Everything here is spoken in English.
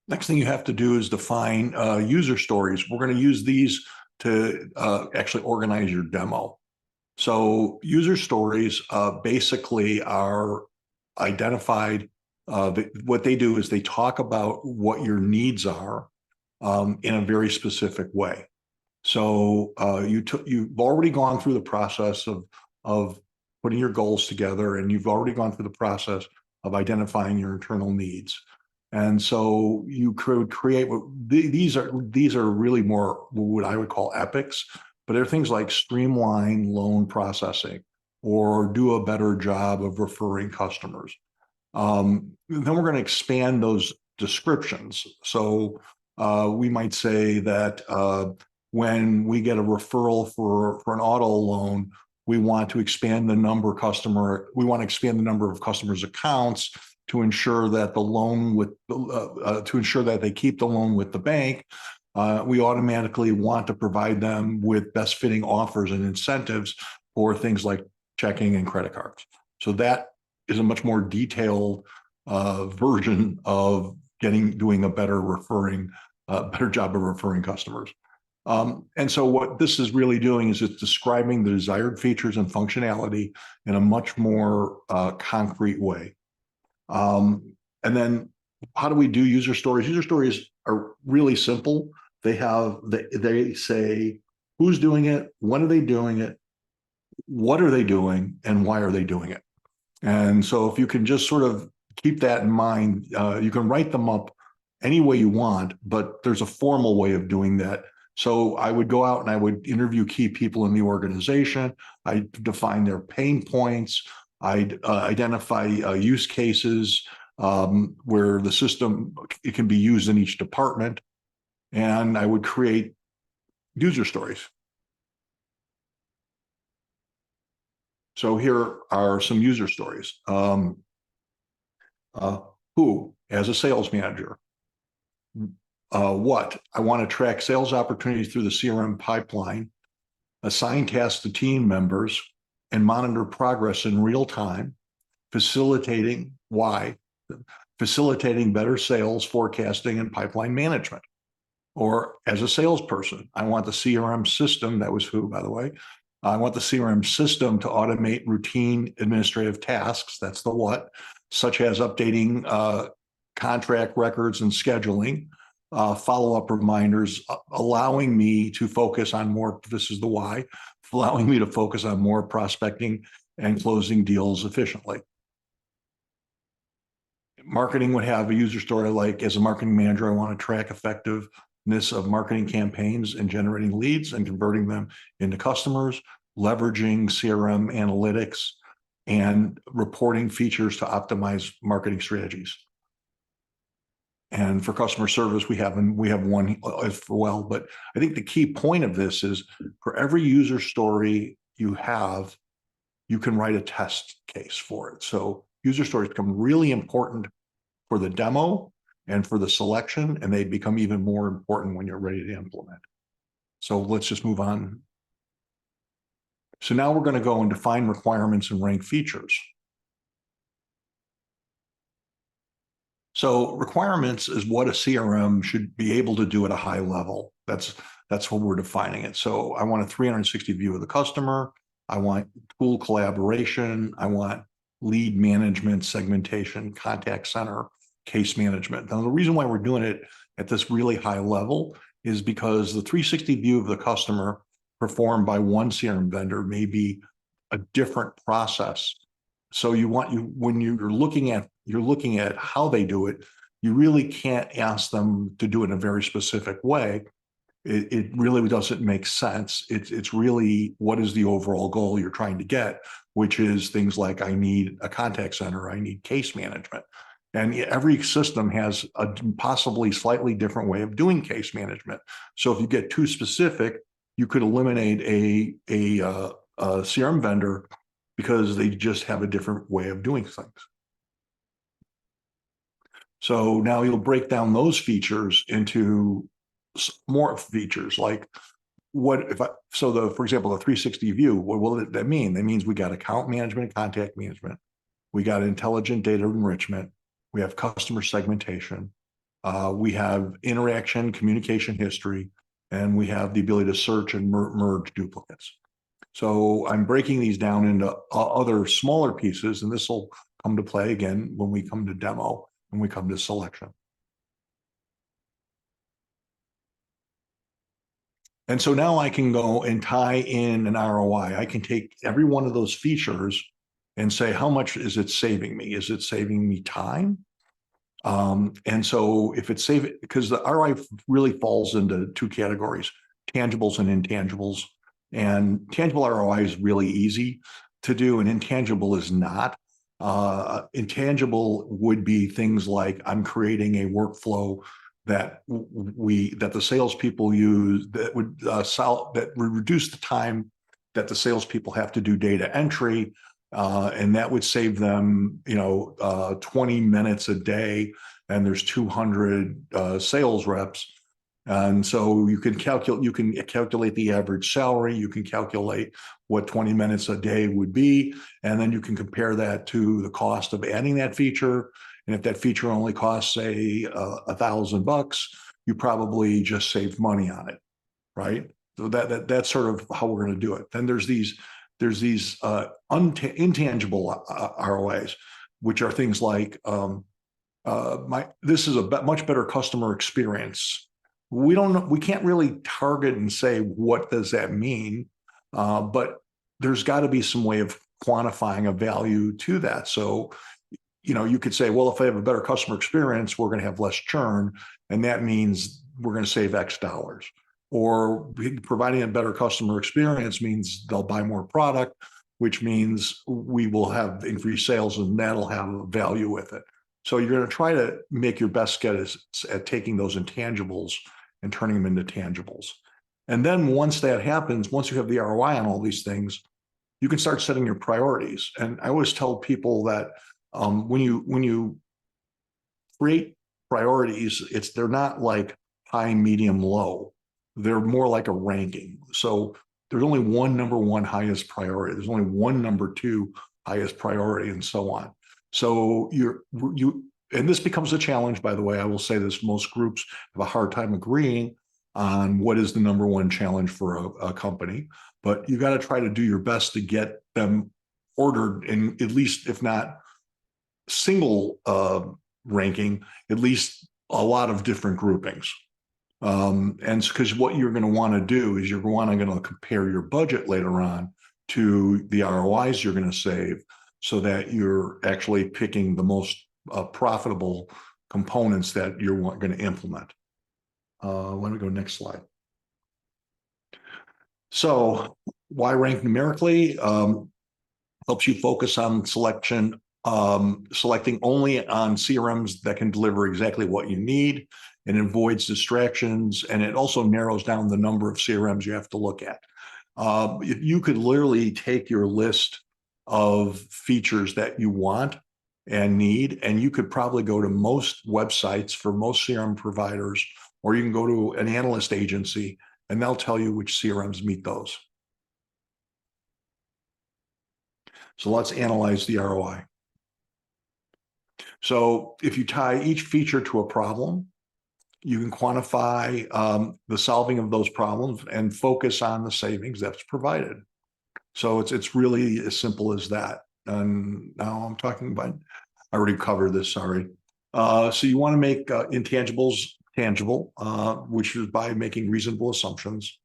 Next thing you have to do is define user stories. We're going to use these to actually organize your demo. So user stories basically are identified. What they do is they talk about what your needs are in a very specific way. So you've already gone through the process of putting your goals together, and you've already gone through the process of identifying your internal needs. And so you could create these are really more what I would call epics, but they're things like streamline loan processing or do a better job of referring customers. Then we're going to expand those descriptions. So we might say that when we get a referral for an auto loan, we want to expand the number of customers' accounts to ensure that they keep the loan with the bank. We automatically want to provide them with best fitting offers and incentives for things like checking and credit cards. So that is a much more detailed version of doing a better job of referring customers. And so what this is really doing is it's describing the desired features and functionality in a much more concrete way. And then how do we do user stories? User stories are really simple. They say who's doing it, when are they doing it, what are they doing, and why are they doing it? And so if you can just sort of keep that in mind, you can write them up any way you want, but there's a formal way of doing that. So I would go out and I would interview key people in the organization. I define their pain points. I identify use cases where the system it can be used in each department, and I would create user stories. So here are some user stories. Who, as a sales manager? What? I want to track sales opportunities through the CRM pipeline, assign tasks to team members, and monitor progress in real time, facilitating better sales forecasting and pipeline management. Or as a salesperson, I want the CRM system, that was who, by the way, I want the CRM system to automate routine administrative tasks, that's the what, such as updating contract records and scheduling, follow-up reminders, allowing me to focus on more, this is the why, allowing me to focus on more prospecting and closing deals efficiently. Marketing would have a user story like, as a marketing manager, I want to track effectiveness of marketing campaigns and generating leads and converting them into customers, leveraging CRM analytics and reporting features to optimize marketing strategies. And for customer service, we have one as well. But I think the key point of this is for every user story you have, you can write a test case for it. So user stories become really important for the demo and for the selection, and they become even more important when you're ready to implement. So let's just move on. So now we're going to go and define requirements and rank features. So requirements is what a CRM should be able to do at a high level. That's what we're defining it. So I want a 360 view of the customer. I want tool collaboration. I want lead management, segmentation, contact center, case management. Now, the reason why we're doing it at this really high level is because the 360 view of the customer performed by one CRM vendor may be a different process. So when you're looking at how they do it, you really can't ask them to do it in a very specific way. It really doesn't make sense. It's really, what is the overall goal you're trying to get, which is things like, I need a contact center, I need case management. And every system has a possibly slightly different way of doing case management. So if you get too specific, you could eliminate a CRM vendor because they just have a different way of doing things. So now you'll break down those features into more features, like for example, the 360 view, what will that mean? That means we got account management and contact management. We got intelligent data enrichment. We have customer segmentation. We have interaction, communication history, and we have the ability to search and merge duplicates. So I'm breaking these down into other smaller pieces, and this will come to play again when we come to demo and we come to selection. And so now I can go and tie in an ROI. I can take every one of those features and say, how much is it saving me? Is it saving me time? And so if it's saving, because the ROI really falls into two categories, tangibles and intangibles. And tangible ROI is really easy to do, and intangible is not. Intangible would be things like I'm creating a workflow that the salespeople use that would reduce the time that the salespeople have to do data entry, and that would save them 20 minutes a day, and there's 200 sales reps. And so you can calculate the average salary, you can calculate what 20 minutes a day would be, and then you can compare that to the cost of adding that feature. And if that feature only costs, say, $1,000, you probably just saved money on it, right? So that's sort of how we're going to do it. Then there's these intangible ROIs, which are things like this is a much better customer experience. We can't really target and say what does that mean, but there's got to be some way of quantifying a value to that. So you could say, well, if I have a better customer experience, we're going to have less churn, and that means we're going to save X dollars. Or providing a better customer experience means they'll buy more product, which means we will have increased sales, and that'll have a value with it. So you're going to try to make your best guess at taking those intangibles and turning them into tangibles. And then once that happens, once you have the ROI on all these things, you can start setting your priorities. And I always tell people that when you create priorities, they're not like high, medium, low. They're more like a ranking. So there's only one number one highest priority. There's only one number two highest priority, and so on. So and this becomes a challenge, by the way. I will say this: most groups have a hard time agreeing on what is the number one challenge for a company. But you got to try to do your best to get them ordered in, at least, if not single ranking, at least a lot of different groupings. And because what you're going to want to do is you're going to compare your budget later on to the ROIs you're going to save, so that you're actually picking the most profitable components that you're going to implement. Let me go next slide. So why rank numerically? Helps you focus on selecting only on CRMs that can deliver exactly what you need, and avoids distractions. And it also narrows down the number of CRMs you have to look at. You could literally take your list of features that you want and need, and you could probably go to most websites for most CRM providers, or you can go to an analyst agency and they'll tell you which CRMs meet those. So let's analyze the ROI. So if you tie each feature to a problem, you can quantify the solving of those problems and focus on the savings that's provided. So it's really as simple as that. And now I'm talking about, I already covered this, sorry. So you want to make intangibles tangible, which is by making reasonable assumptions.